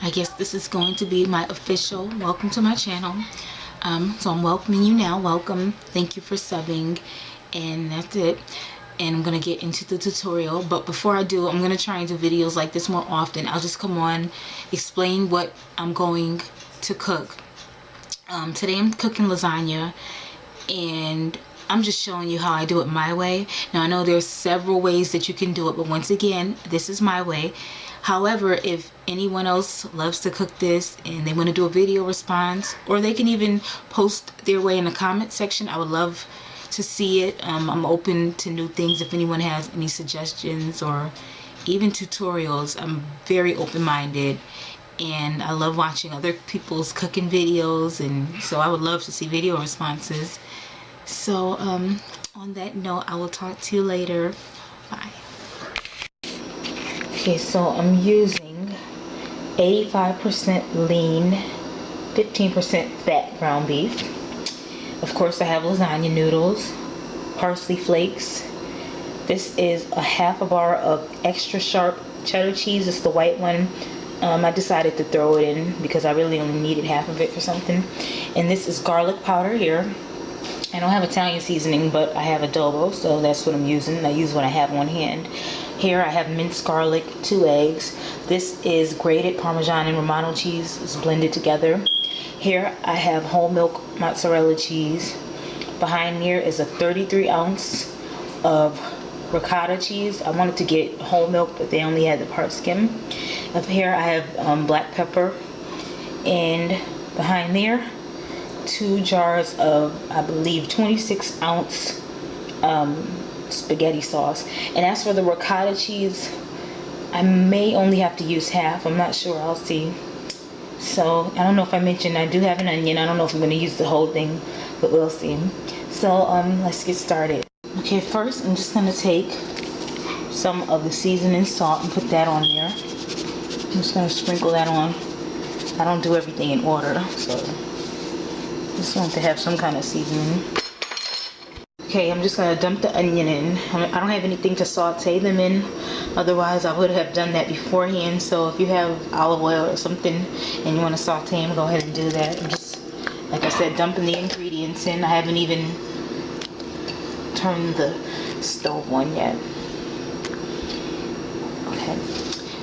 I guess this is going to be my official welcome to my channel. So I'm welcoming you now. Welcome. Thank you for subbing. And that's it. And I'm going to get into the tutorial. But before I do, I'm going to try and do videos like this more often. I'll just come on, explain what I'm going to cook. Today I'm cooking lasagna. And I'm just showing you how I do it my way. Now I know there's several ways that you can do it, but once again, this is my way. However, if anyone else loves to cook this and they want to do a video response, or they can even post their way in the comment section, I would love to see it. I'm open to new things. If anyone has any suggestions or even tutorials, I'm very open-minded. And I love watching other people's cooking videos, and so I would love to see video responses. So on that note, I will talk to you later. Bye. Okay, so I'm using 85% lean, 15% fat ground beef. Of course, I have lasagna noodles, parsley flakes. This is a half a bar of extra sharp cheddar cheese. It's the white one. I decided to throw it in because I really only needed half of it for something. And this is garlic powder here. I don't have Italian seasoning, but I have adobo, so that's what I'm using. I use what I have on hand. Here I have minced garlic, 2 eggs. This is grated Parmesan and Romano cheese. It's blended together. Here I have whole milk mozzarella cheese. Behind here is a 33 ounce of ricotta cheese. I wanted to get whole milk, but they only had the part skim. Up here I have black pepper, and behind there 2 jars of, I believe, 26 ounce spaghetti sauce. And as for the ricotta cheese, I may only have to use half. I'm not sure. I'll see. So I don't know if I mentioned I do have an onion. I don't know if I'm going to use the whole thing, but we'll see. So let's get started. Okay, first I'm just going to take some of the seasoning salt and put that on there. I'm just going to sprinkle that on. I don't do everything in order, so just want to have some kind of seasoning. Okay, I'm just going to dump the onion in. I don't have anything to saute them in. Otherwise, I would have done that beforehand. So if you have olive oil or something and you want to saute them, go ahead and do that. I'm just, like I said, dumping the ingredients in. I haven't even turned the stove on yet. Okay,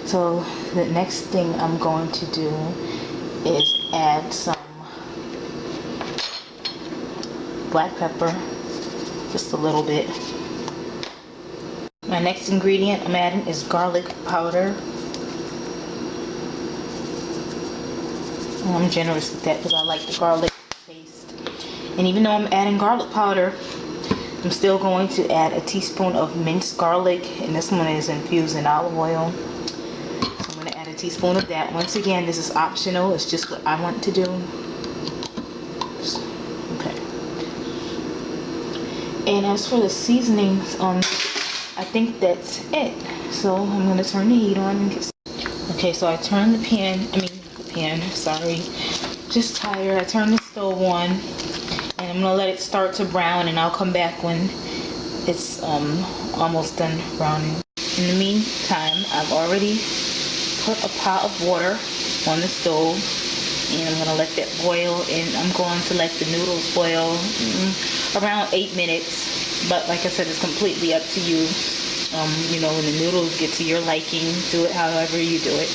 so the next thing I'm going to do is add some black pepper, just a little bit. My next ingredient I'm adding is garlic powder. I'm generous with that because I like the garlic taste. And even though I'm adding garlic powder, I'm still going to add a teaspoon of minced garlic, and this one is infused in olive oil. So I'm going to add a teaspoon of that. Once again, this is optional. It's just what I want to do. Okay. And as for the seasonings, I think that's it. So I'm going to turn the heat on and get started. Okay, so I turned just tired. I turned the stove on, and I'm going to let it start to brown, and I'll come back when it's almost done browning. In the meantime, I've already put a pot of water on the stove, and I'm going to let that boil, and I'm going to let the noodles boil around 8 minutes. But like I said, it's completely up to you. You know, when the noodles get to your liking, do it however you do it.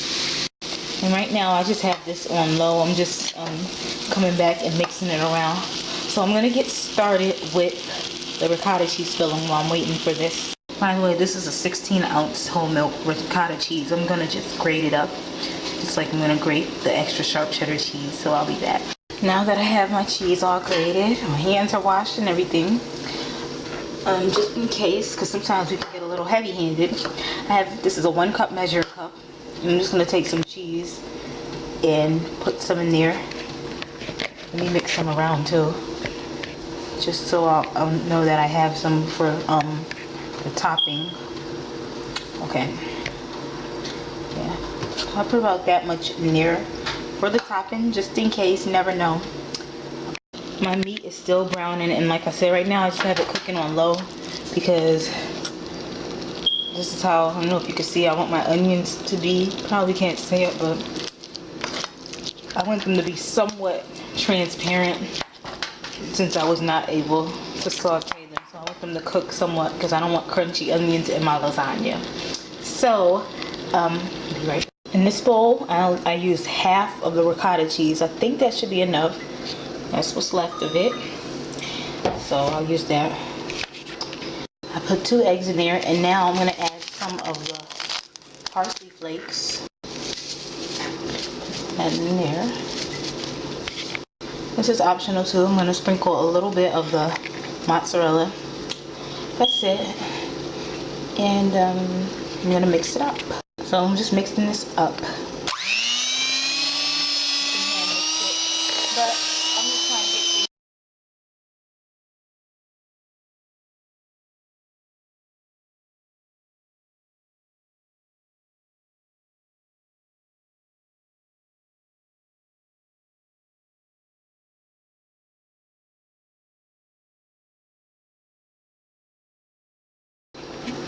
And right now I just have this on low. I'm just coming back and mixing it around. So I'm going to get started with the ricotta cheese filling while I'm waiting for this. By the way, this is a 16 ounce whole milk ricotta cheese. I'm going to just grate it up, just like I'm going to grate the extra sharp cheddar cheese. So I'll be back. Now that I have my cheese all grated, my hands are washed and everything, just in case, because sometimes we can get a little heavy-handed, this is a 1 cup measure cup. I'm just going to take some cheese and put some in there. Let me mix some around too, just so I'll know that I have some for the topping. Okay, yeah, I'll put about that much in there for the topping, just in case, you never know. My meat is still browning, and like I said, right now I just have it cooking on low because this is how, I don't know if you can see, I want my onions to be. Probably can't see it, but I want them to be somewhat transparent since I was not able to saute them. So I want them to cook somewhat because I don't want crunchy onions in my lasagna. So, be right. In this bowl, I used half of the ricotta cheese. I think that should be enough. That's what's left of it. So I'll use that. I put 2 eggs in there, and now I'm gonna add some of the parsley flakes. Add in there. This is optional too. I'm gonna sprinkle a little bit of the mozzarella. That's it. And I'm gonna mix it up. So I'm just mixing this up. But I'm just trying to get.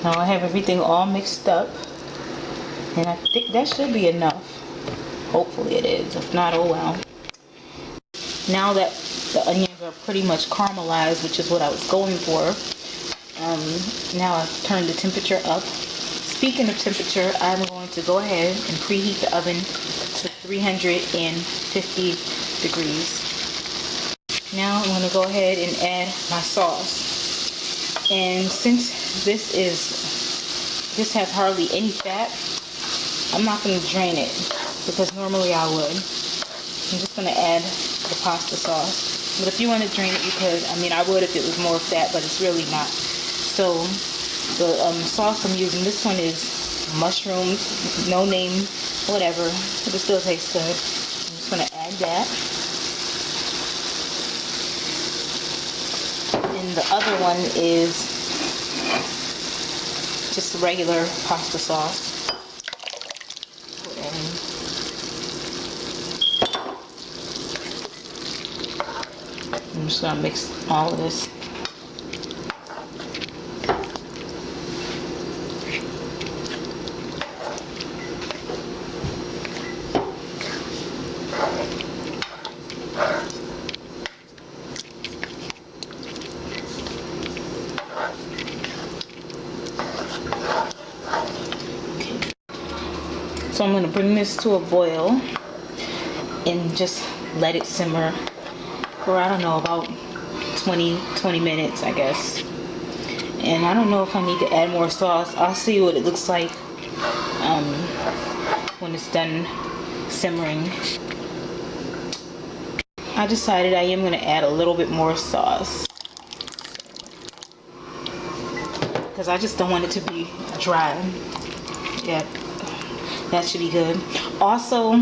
Now I have everything all mixed up, and I think that should be enough. Hopefully it is. If not, oh well. Now that the onions are pretty much caramelized, which is what I was going for, now I've turned the temperature up. Speaking of temperature, I'm going to go ahead and preheat the oven to 350 degrees. Now I'm going to go ahead and add my sauce. And since this has hardly any fat, I'm not going to drain it because normally I would. I'm just going to add the pasta sauce. But if you want to drain it, you could. I mean, I would if it was more fat, but it's really not. So the sauce I'm using, this one is mushrooms, no name, whatever, but it still tastes good. I'm just going to add that. And the other one is just regular pasta sauce. I'm just going to mix all of this. So I'm going to bring this to a boil and just let it simmer for, I don't know, about 20 minutes, I guess. And I don't know if I need to add more sauce. I'll see what it looks like when it's done simmering. I decided I am going to add a little bit more sauce because I just don't want it to be dry. Yeah, that should be good. Also,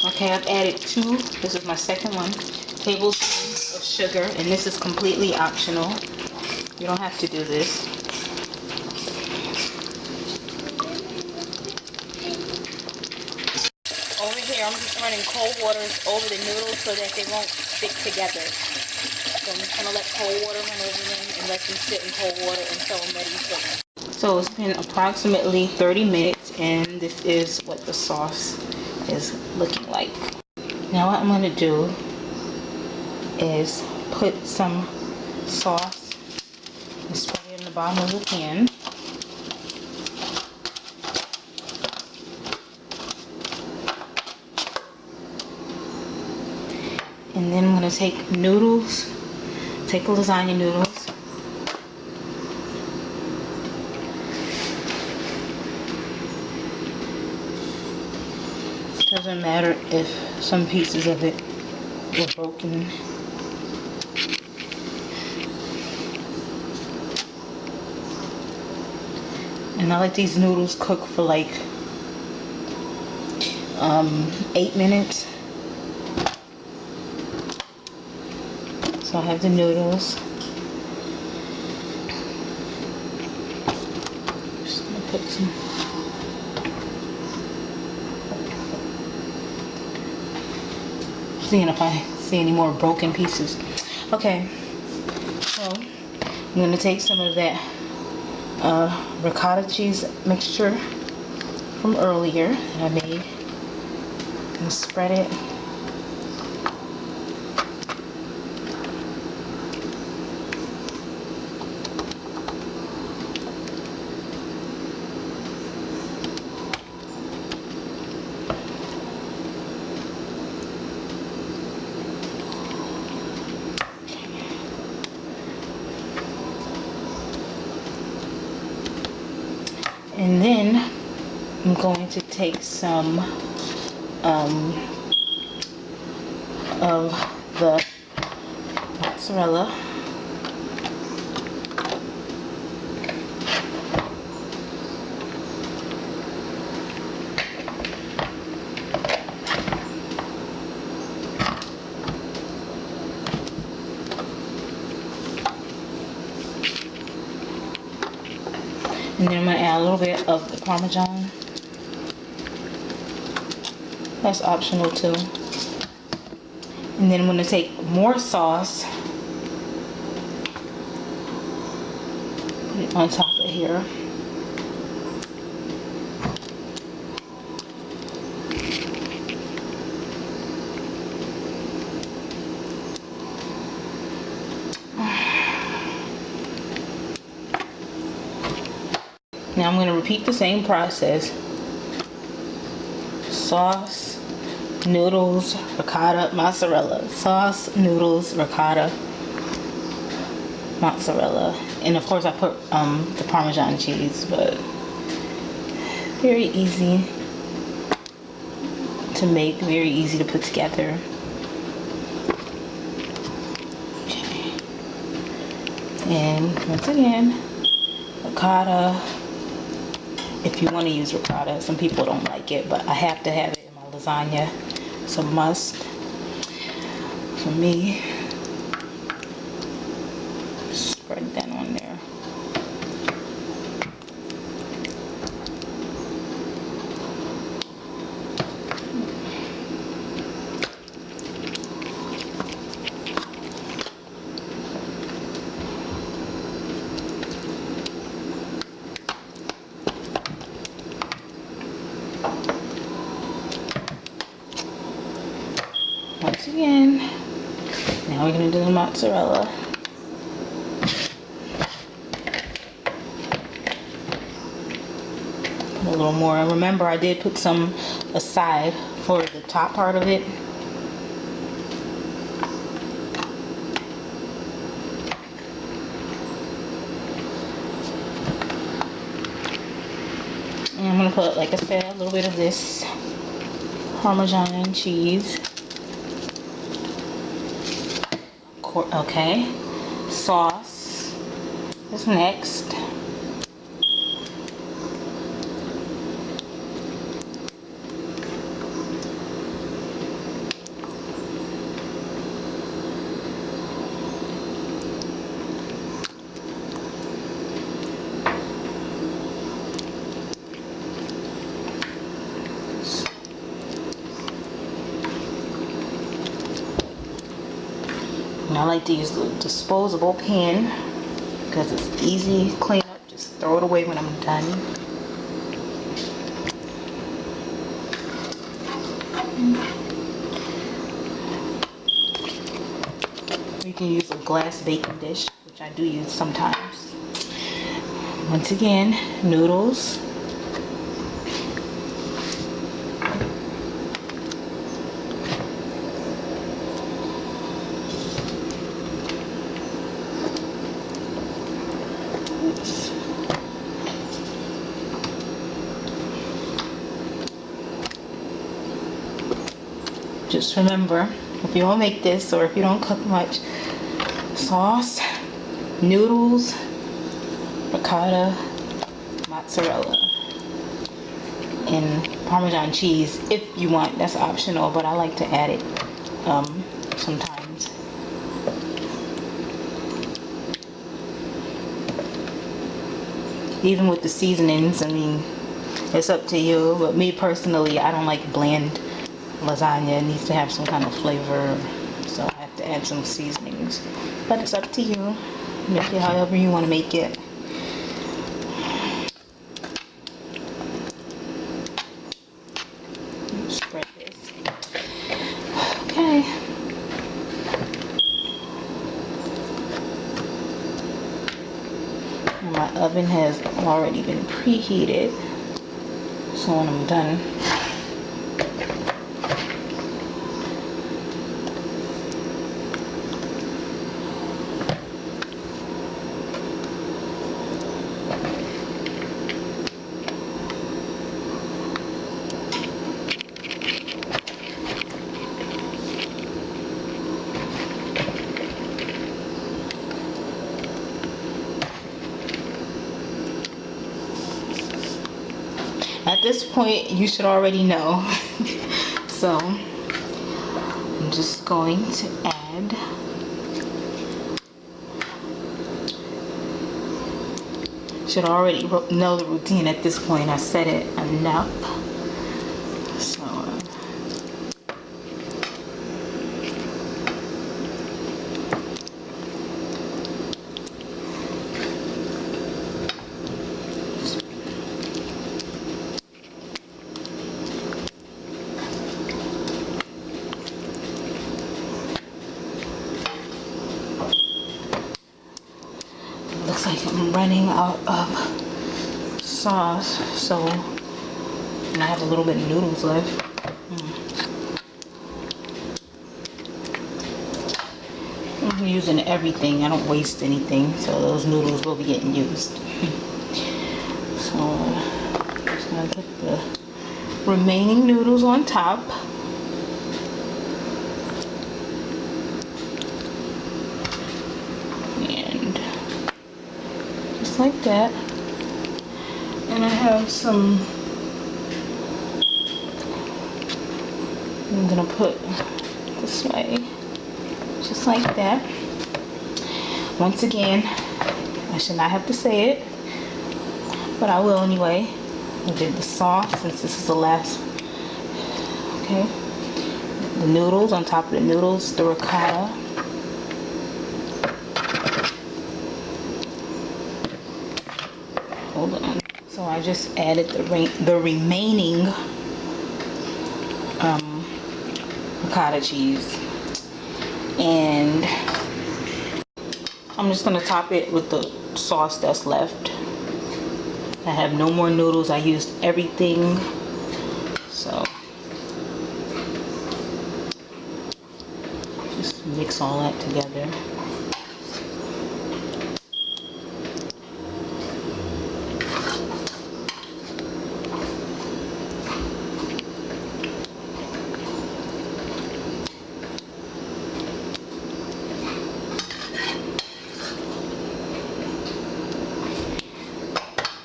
okay, I've added 2, this is my second one, tablespoons of sugar, and this is completely optional. You don't have to do this. Over here, I'm just running cold water over the noodles so that they won't stick together. So I'm just going to let cold water run over them and let them sit in cold water until I'm ready to cook them. So it's been approximately 30 minutes, and this is what the sauce is looking like. Now what I'm going to do is put some sauce and spread it in the bottom of the pan. And then I'm going to take noodles, take lasagna noodles. Doesn't matter if some pieces of it were broken. And I let these noodles cook for like 8 minutes. So I have the noodles. Just gonna put some. Seeing if I see any more broken pieces. Okay, so I'm going to take some of that ricotta cheese mixture from earlier that I made and spread it going to take some of the mozzarella. And then I'm going to add a little bit of the Parmesan. That's optional too. And then I'm going to take more sauce, put it on top of here. Now I'm going to repeat the same process. Sauce, noodles, ricotta, mozzarella. Sauce, noodles, ricotta, mozzarella. And of course I put the Parmesan cheese, but very easy to make, very easy to put together. Okay. And once again, ricotta. If you want to use ricotta, some people don't like it, but I have to have it in my lasagna. It's a must for me. Spread that on there. Once again, now we're going to do the mozzarella. Put a little more. And remember, I did put some aside for the top part of it. And I'm going to put, like I said, a little bit of this Parmesan cheese. Okay, sauce is next. I like to use the disposable pan because it's easy to clean up. Just throw it away when I'm done. You can use a glass baking dish, which I do use sometimes. Once again, noodles. Just remember, if you don't make this or if you don't cook much, sauce, noodles, ricotta, mozzarella, and Parmesan cheese if you want. That's optional, but I like to add it sometimes. Even with the seasonings, I mean, it's up to you, but me personally, I don't like bland lasagna. It needs to have some kind of flavor, so I have to add some seasonings, but it's up to you. Make it however you want to make it. Spread this. Okay. And my oven has already been preheated, so when I'm done, At this point, you should already know. So I'm just going to add should already know the routine at this point. I said it enough. So looks like I'm running out of sauce, so and I have a little bit of noodles left. I'm using everything. I don't waste anything, so those noodles will be getting used. So I'm just gonna put the remaining noodles on top. And just like that. And I have some, I'm gonna put this way, just like that. Once again, I should not have to say it, but I will anyway. I did the sauce since this is the last. Okay, the noodles on top of the noodles, the ricotta. Hold on. So I just added the remaining ricotta cheese, and I'm just gonna top it with the sauce that's left. I have no more noodles. I used everything, so just mix all that together.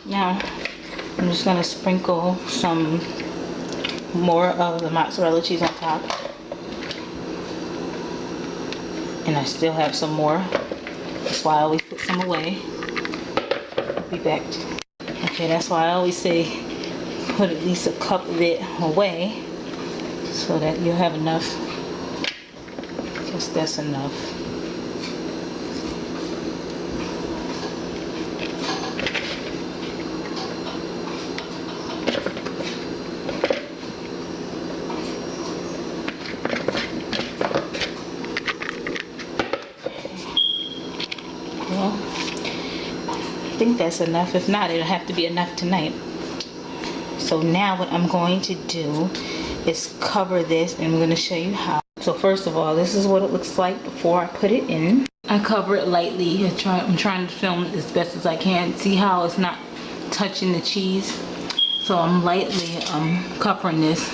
Now, I'm just going to sprinkle some more of the mozzarella cheese on top. And I still have some more. That's why I always put some away. I'll be back. Okay, that's why I always say put at least a cup of it away so that you'll have enough. I guess that's enough. I think that's enough. If not, it'll have to be enough tonight. So now what I'm going to do is cover this, and I'm going to show you how. So first of all, this is what it looks like before I put it in. I cover it lightly. I'm trying to film it as best as I can. See how it's not touching the cheese? So I'm lightly covering this.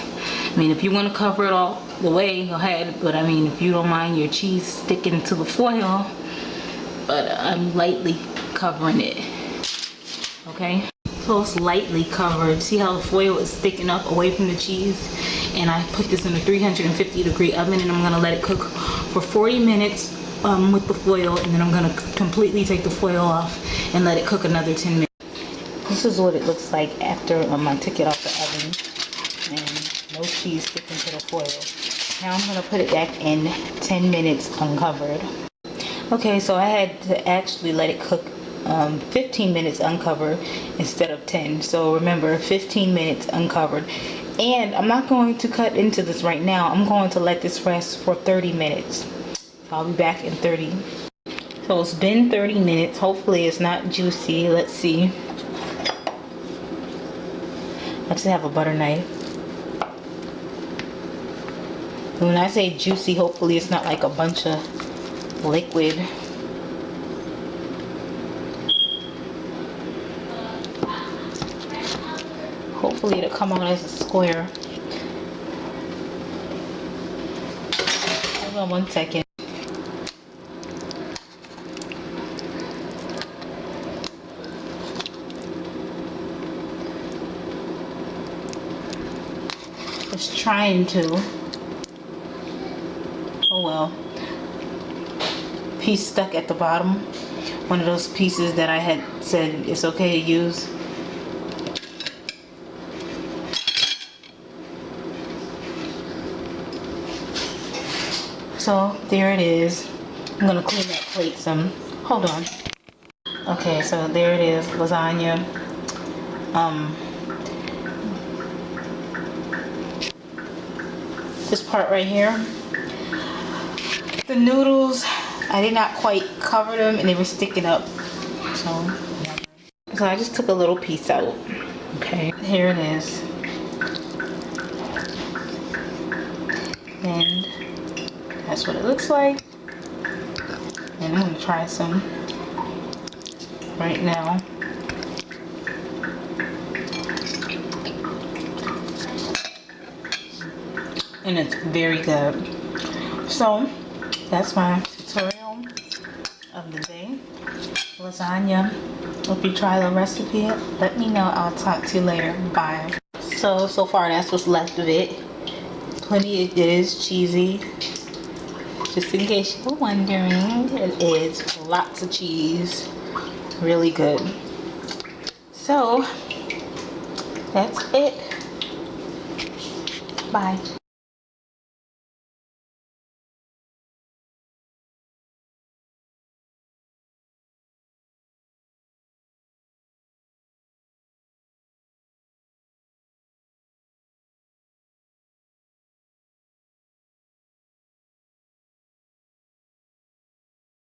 I mean, if you want to cover it all the way, go ahead. But I mean, if you don't mind your cheese sticking to the foil, but I'm lightly covering it. Okay, so it's lightly covered. See how the foil is sticking up away from the cheese? And I put this in a 350-degree oven, and I'm gonna let it cook for 40 minutes with the foil, and then I'm gonna completely take the foil off and let it cook another 10 minutes. This is what it looks like after I took it off the oven, and no cheese sticking to the foil. Now I'm gonna put it back in 10 minutes uncovered. Okay, so I had to actually let it cook 15 minutes uncovered instead of 10. So remember, 15 minutes uncovered. And I'm not going to cut into this right now. I'm going to let this rest for 30 minutes. I'll be back in 30. So it's been 30 minutes. Hopefully it's not juicy. Let's see. I just have a butter knife. When I say juicy, hopefully it's not like a bunch of liquid. Hopefully it'll come out as a square. Hold on 1 second. trying to. Oh well. Piece stuck at the bottom. One of those pieces that I had said it's okay to use. So there it is. I'm gonna clean that plate some. Hold on. Okay, so there it is, lasagna. This part right here. The noodles, I did not quite cover them and they were sticking up. So I just took a little piece out. Okay, here it is. And that's what it looks like. And I'm gonna try some right now. And it's very good. So that's my tutorial of the day. Lasagna. If you try the recipe, let me know. I'll talk to you later. Bye. So far that's what's left of it. Plenty, it is cheesy. Just in case you were wondering, it is lots of cheese. Really good. So that's it. Bye.